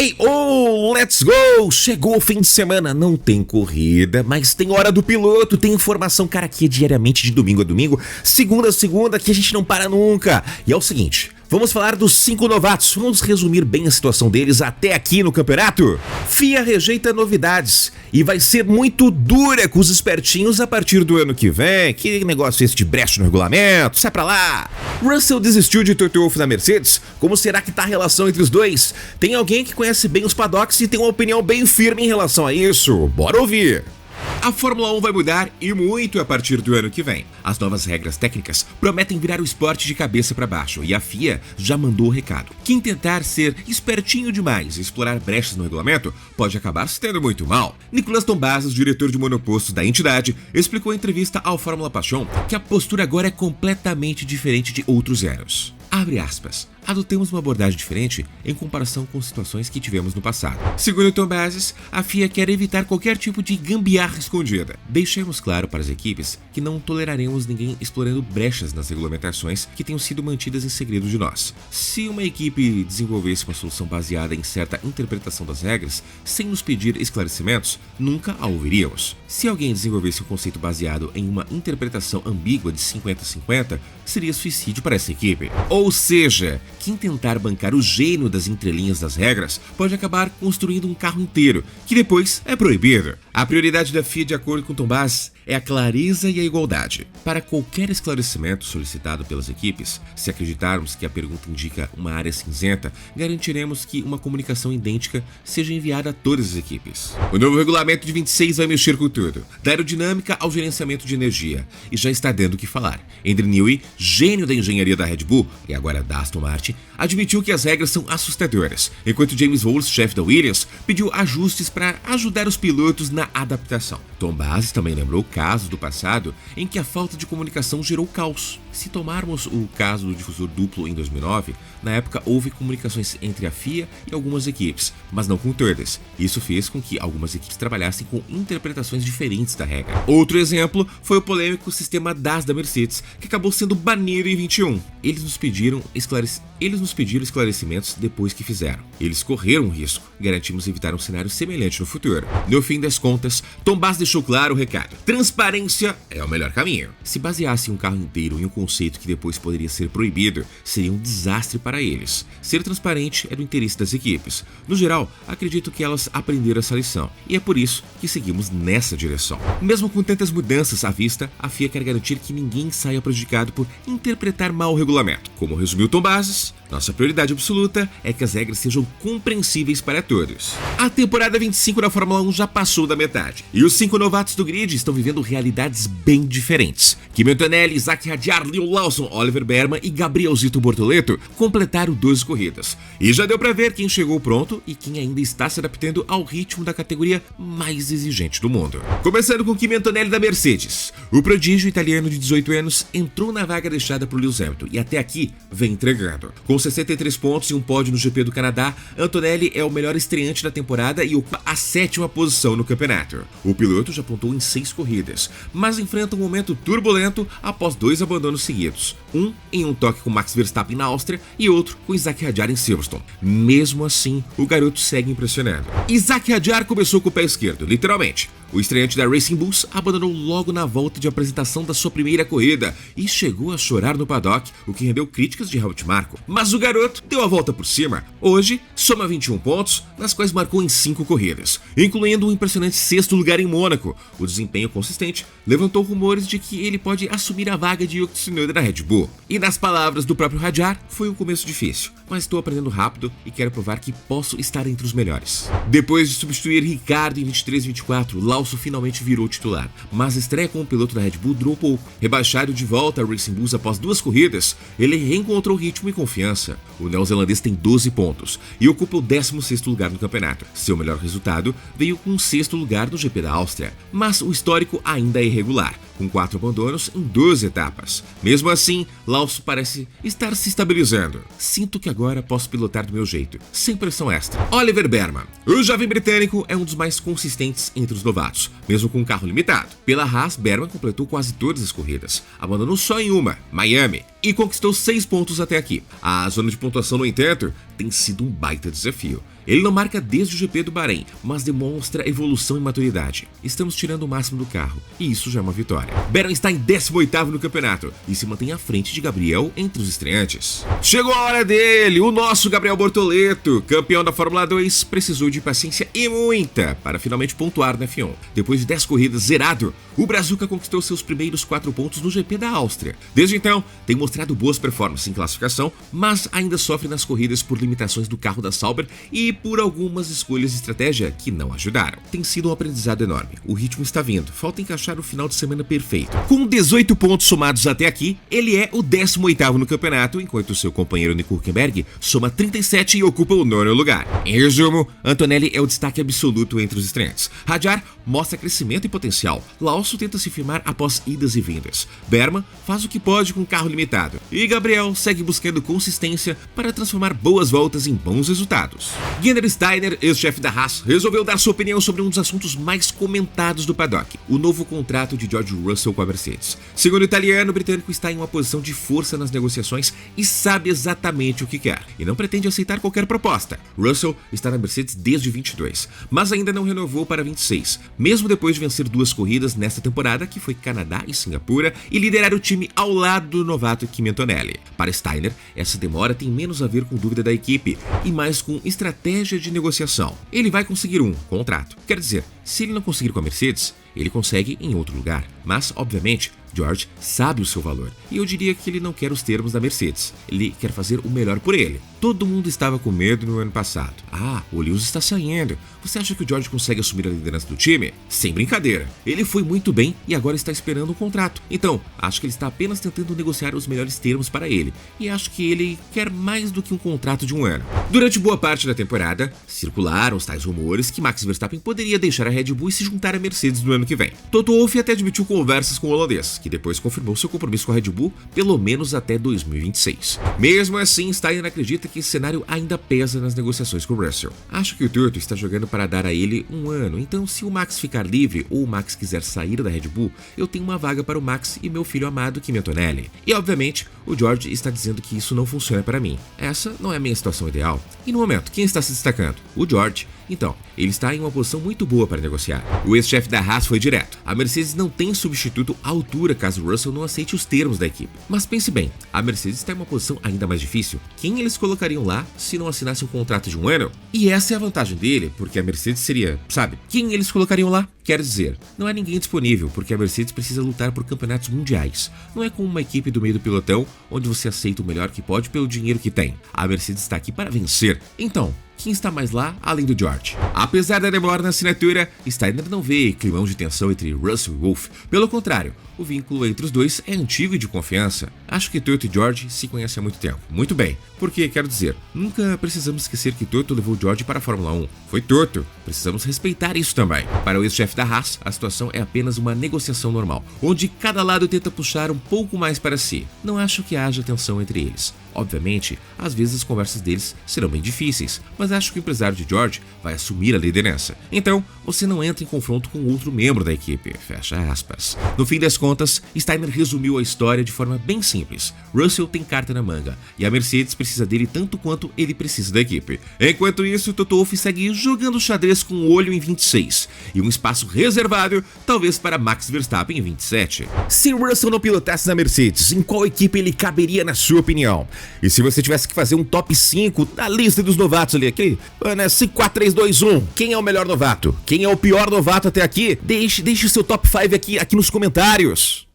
Ei, oh, let's go! Chegou o fim de semana, não tem corrida, mas tem hora do piloto, tem informação, cara, aqui é diariamente de domingo a domingo, segunda a segunda, que a gente não para nunca. E é o seguinte, vamos falar dos 5 novatos, vamos resumir bem a situação deles até aqui no campeonato. FIA rejeita novidades e vai ser muito dura com os espertinhos a partir do ano que vem. Que negócio esse de brecha no regulamento, sai pra lá. Russell desistiu de Toto Wolff na Mercedes, como será que tá a relação entre os dois? Tem alguém que conhece bem os paddocks e tem uma opinião bem firme em relação a isso? Bora ouvir! A Fórmula 1 vai mudar e muito a partir do ano que vem. As novas regras técnicas prometem virar o esporte de cabeça para baixo e a FIA já mandou o recado. Quem tentar ser espertinho demais e explorar brechas no regulamento pode acabar se tendo muito mal. Nicolas Tombazis, diretor de monopostos da entidade, explicou em entrevista ao Fórmula Passion que a postura agora é completamente diferente de outros anos. Abre aspas. Adotemos uma abordagem diferente em comparação com situações que tivemos no passado. Segundo Tombazis, a FIA quer evitar qualquer tipo de gambiarra escondida. Deixemos claro para as equipes que não toleraremos ninguém explorando brechas nas regulamentações que tenham sido mantidas em segredo de nós. Se uma equipe desenvolvesse uma solução baseada em certa interpretação das regras, sem nos pedir esclarecimentos, nunca a ouviríamos. Se alguém desenvolvesse um conceito baseado em uma interpretação ambígua de 50-50, seria suicídio para essa equipe. Ou seja, quem tentar bancar o gênio das entrelinhas das regras pode acabar construindo um carro inteiro, que depois é proibido. A prioridade da FIA, de acordo com Tombazis, é a clareza e a igualdade. Para qualquer esclarecimento solicitado pelas equipes, se acreditarmos que a pergunta indica uma área cinzenta, garantiremos que uma comunicação idêntica seja enviada a todas as equipes. O novo regulamento de 26 vai mexer com tudo, da aerodinâmica ao gerenciamento de energia, e já está dando o que falar. Adrian Newey, gênio da engenharia da Red Bull e agora da Aston Martin, admitiu que as regras são assustadoras, enquanto James Vowles, chefe da Williams, pediu ajustes para ajudar os pilotos na adaptação. Tombazis também lembrou casos do passado em que a falta de comunicação gerou caos. Se tomarmos o caso do difusor duplo em 2009, na época houve comunicações entre a FIA e algumas equipes, mas não com todas. Isso fez com que algumas equipes trabalhassem com interpretações diferentes da regra. Outro exemplo foi o polêmico sistema DAS da Mercedes, que acabou sendo banido em 21. Eles nos pediram esclarecimentos depois que fizeram. Eles correram um risco. Garantimos evitar um cenário semelhante no futuro. No fim das contas, Tombazis deixou claro o recado. Transparência é o melhor caminho. Se baseasse um carro inteiro em um conceito que depois poderia ser proibido, seria um desastre para eles. Ser transparente é do interesse das equipes. No geral, acredito que elas aprenderam essa lição, e é por isso que seguimos nessa direção. Mesmo com tantas mudanças à vista, a FIA quer garantir que ninguém saia prejudicado por interpretar mal o regulamento. Como resumiu Tombazis, nossa prioridade absoluta é que as regras sejam compreensíveis para todos. A temporada 25 da Fórmula 1 já passou da metade, e os 5 novatos do grid estão vivendo realidades bem diferentes. Kimi Antonelli, Zac Hadjar, Liam Lawson, Oliver Bearman e Gabrielzito Bortoleto completaram 12 corridas. E já deu para ver quem chegou pronto e quem ainda está se adaptando ao ritmo da categoria mais exigente do mundo. Começando com Kimi Antonelli da Mercedes. O prodígio italiano de 18 anos entrou na vaga deixada por Lewis Hamilton e até aqui vem entregando. Com 63 pontos e um pódio no GP do Canadá, Antonelli é o melhor estreante da temporada e ocupa a 7ª posição no campeonato. O piloto já pontuou em 6 corridas, mas enfrenta um momento turbulento após 2 abandonos seguidos. Um em um toque com Max Verstappen na Áustria e outro com Zac Hadjar em Silverstone. Mesmo assim, o garoto segue impressionando. Zac Hadjar começou com o pé esquerdo, literalmente. O estreante da Racing Bulls abandonou logo na volta de apresentação da sua primeira corrida e chegou a chorar no paddock, o que rendeu críticas de Helmut Marko. Mas o garoto deu a volta por cima. Hoje, soma 21 pontos, nas quais marcou em 5 corridas, incluindo um impressionante 6º lugar em Mônaco. O desempenho consistente levantou rumores de que ele pode assumir a vaga de Yuki Tsunoda da Red Bull. E nas palavras do próprio Hadjar, foi um começo difícil, mas estou aprendendo rápido e quero provar que posso estar entre os melhores. Depois de substituir Ricciardo em 23 e 24, Lawson finalmente virou titular, mas a estreia como piloto da Red Bull durou pouco. Rebaixado de volta a Racing Bulls após 2 corridas, ele reencontrou ritmo e confiança. O neozelandês tem 12 pontos e ocupa o 16º lugar no campeonato. Seu melhor resultado veio com o 6º lugar no GP da Áustria, mas o histórico ainda é irregular, com 4 abandonos em 12 etapas. Mesmo assim, Lawson parece estar se estabilizando. Sinto que agora posso pilotar do meu jeito, sem pressão extra. Oliver Bearman. O jovem britânico é um dos mais consistentes entre os novatos, mesmo com um carro limitado. Pela Haas, Bearman completou quase todas as corridas, abandonou só em uma, Miami, e conquistou 6 pontos até aqui. A zona de pontuação, no entanto, tem sido um baita desafio. Ele não marca desde o GP do Bahrein, mas demonstra evolução e maturidade. Estamos tirando o máximo do carro, e isso já é uma vitória. Baron está em 18º no campeonato e se mantém à frente de Gabriel entre os estreantes. Chegou a hora dele, o nosso Gabriel Bortoleto, campeão da Fórmula 2, precisou de paciência e muita para finalmente pontuar na F1. Depois de 10 corridas zerado, o Brazuca conquistou seus primeiros 4 pontos no GP da Áustria. Desde então, tem mostrado boas performances em classificação, mas ainda sofre nas corridas por limitações do carro da Sauber e por algumas escolhas de estratégia que não ajudaram. Tem sido um aprendizado enorme, o ritmo está vindo, falta encaixar o final de semana perfeito. Com 18 pontos somados até aqui, ele é o 18º no campeonato, enquanto seu companheiro Nico Hülkenberg soma 37 e ocupa o 9º lugar. Em resumo, Antonelli é o destaque absoluto entre os estreantes. Hadjar mostra crescimento e potencial. Lawson tenta se firmar após idas e vindas. Berman faz o que pode com carro limitado. E Gabriel segue buscando consistência para transformar boas voltas em bons resultados. Guenther Steiner, ex-chefe da Haas, resolveu dar sua opinião sobre um dos assuntos mais comentados do paddock, o novo contrato de George Russell com a Mercedes. Segundo o italiano, o britânico está em uma posição de força nas negociações e sabe exatamente o que quer, e não pretende aceitar qualquer proposta. Russell está na Mercedes desde 22, mas ainda não renovou para 26, mesmo depois de vencer 2 corridas nesta temporada, que foi Canadá e Singapura, e liderar o time ao lado do novato Kimi Antonelli. Para Steiner, essa demora tem menos a ver com dúvida da equipe e mais com estratégia de negociação. Ele vai conseguir um contrato. Quer dizer, se ele não conseguir com a Mercedes, ele consegue em outro lugar. Mas, obviamente, George sabe o seu valor. E eu diria que ele não quer os termos da Mercedes. Ele quer fazer o melhor por ele. Todo mundo estava com medo no ano passado. Ah, o Lewis está saindo. Você acha que o George consegue assumir a liderança do time? Sem brincadeira. Ele foi muito bem e agora está esperando um contrato. Então, acho que ele está apenas tentando negociar os melhores termos para ele. E acho que ele quer mais do que um contrato de 1 ano. Durante boa parte da temporada, circularam os tais rumores que Max Verstappen poderia deixar a Red Bull e se juntar à Mercedes no ano que vem. Toto Wolff até admitiu conversas com o holandês, que depois confirmou seu compromisso com a Red Bull pelo menos até 2026. Mesmo assim, Steiner acredita que esse cenário ainda pesa nas negociações com o Russell. Acho que o Toto está jogando para dar a ele 1 ano, então se o Max ficar livre ou o Max quiser sair da Red Bull, eu tenho uma vaga para o Max e meu filho amado Kimi Antonelli. E obviamente, o George está dizendo que isso não funciona para mim. Essa não é a minha situação ideal. E no momento, quem está se destacando? O George. Então, ele está em uma posição muito boa para negociar. O ex-chefe da Haas foi direto. A Mercedes não tem substituto à altura caso Russell não aceite os termos da equipe. Mas pense bem, a Mercedes está em uma posição ainda mais difícil. Quem eles colocariam lá se não assinasse um contrato de 1 ano? E essa é a vantagem dele, porque a Mercedes seria, sabe, quem eles colocariam lá? Quer dizer, não há ninguém disponível, porque a Mercedes precisa lutar por campeonatos mundiais. Não é como uma equipe do meio do pelotão, onde você aceita o melhor que pode pelo dinheiro que tem. A Mercedes está aqui para vencer. Então, quem está mais lá além do George? Apesar da demora na assinatura, Steiner não vê climão de tensão entre Russell e Wolff. Pelo contrário, o vínculo entre os dois é antigo e de confiança. Acho que Toto e George se conhecem há muito tempo. Muito bem, porque, quero dizer, nunca precisamos esquecer que Toto levou George para a Fórmula 1. Foi Toto. Precisamos respeitar isso também. Para o ex-chefe da Haas, a situação é apenas uma negociação normal, onde cada lado tenta puxar um pouco mais para si. Não acho que haja tensão entre eles. Obviamente, às vezes as conversas deles serão bem difíceis, mas acho que o empresário de George vai assumir a liderança. Então, você não entra em confronto com outro membro da equipe. Fecha aspas. No fim das contas, Steiner resumiu a história de forma bem simples. Russell tem carta na manga, e a Mercedes precisa dele tanto quanto ele precisa da equipe. Enquanto isso, Toto Wolff segue jogando xadrez com o olho em 26, e um espaço reservado, talvez para Max Verstappen em 27. Se Russell não pilotasse na Mercedes, em qual equipe ele caberia na sua opinião? E se você tivesse que fazer um top 5 da lista dos novatos ali, aquele 5, 4, 3, 2, 1, quem é o melhor novato? Quem é o pior novato até aqui? Deixe o seu top 5 aqui nos comentários.